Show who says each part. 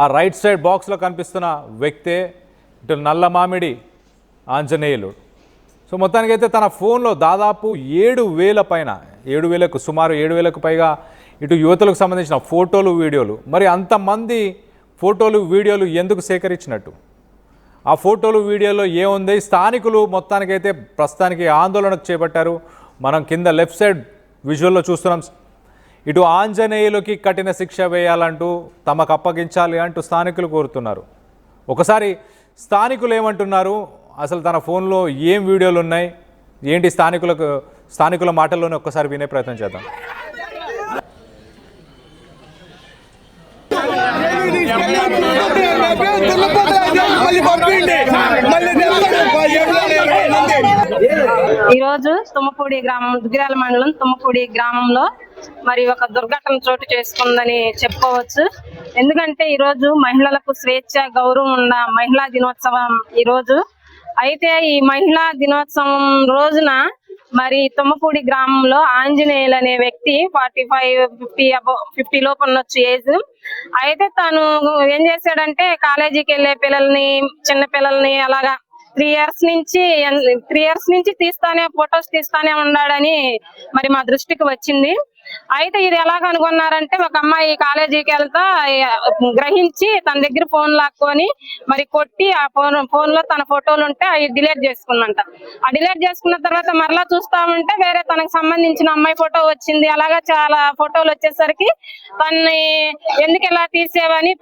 Speaker 1: ఆ right side బాక్స్లో కనిపిస్తున్న వ్యక్తే ఇటు నల్ల మామిడి ఆంజనేయులు. సో మొత్తానికైతే తన ఫోన్లో దాదాపు 7,000 పైన 7,000కు సుమారు 7,000కు పైగా ఇటు యువతులకు సంబంధించిన ఫోటోలు వీడియోలు. మరి అంతమంది ఫోటోలు వీడియోలు ఎందుకు సేకరించినట్టు, ఆ ఫోటోలు వీడియోలో ఏముంది? స్థానికులు మొత్తానికైతే ప్రస్తుతానికి ఆందోళనకు చేపట్టారు. మనం కింద లెఫ్ట్ సైడ్ విజువల్లో చూస్తున్నాం. ఇటు ఆంజనేయులకి కఠిన శిక్ష వేయాలంటూ తమకు అప్పగించాలి అంటూ స్థానికులు కోరుతున్నారు. ఒకసారి స్థానికులు ఏమంటున్నారు, అసలు తన ఫోన్లో ఏం వీడియోలు ఉన్నాయి ఏంటి, స్థానికుల మాటల్లోనే ఒక్కసారి వినే ప్రయత్నం చేద్దాం.
Speaker 2: ఈరోజు తుమ్మపూడి గ్రామం, దుగ్గిరాల మండలం తుమ్మపూడి గ్రామంలో మరి ఒక దుర్ఘటన చోటు చేసుకుందని చెప్పుకోవచ్చు. ఎందుకంటే ఈరోజు మహిళలకు స్వేచ్ఛ గౌరవం ఉన్న మహిళా దినోత్సవం ఈరోజు. అయితే ఈ మహిళా దినోత్సవం రోజున మరి తుమ్మపూడి గ్రామంలో ఆంజనేయులు అనే వ్యక్తి 45-50 లోపు ఉండొచ్చు ఏజ్. అయితే తను ఏం చేశాడంటే కాలేజీకి వెళ్లే పిల్లల్ని, చిన్న పిల్లల్ని అలాగా 3 ఇయర్స్ నుంచి ఫొటోస్ తీస్తానే ఉన్నాడని మరి మా దృష్టికి వచ్చింది. అయితే ఇది ఎలా కనుగొన్నారంటే, ఒక అమ్మాయి కాలేజీకి వెళ్తా గ్రహించి తన దగ్గర ఫోన్ లాక్కొని మరి కొట్టి ఆ ఫోన్ లో తన ఫోటోలు ఉంటే అవి డిలీట్ చేసుకుందంట. ఆ డిలీట్ చేసుకున్న తర్వాత మరలా చూస్తామంటే వేరే తనకు సంబంధించిన అమ్మాయి ఫోటో వచ్చింది. అలాగా చాలా ఫోటోలు వచ్చేసరికి తన్ని ఎందుకు ఇలా తీసేవని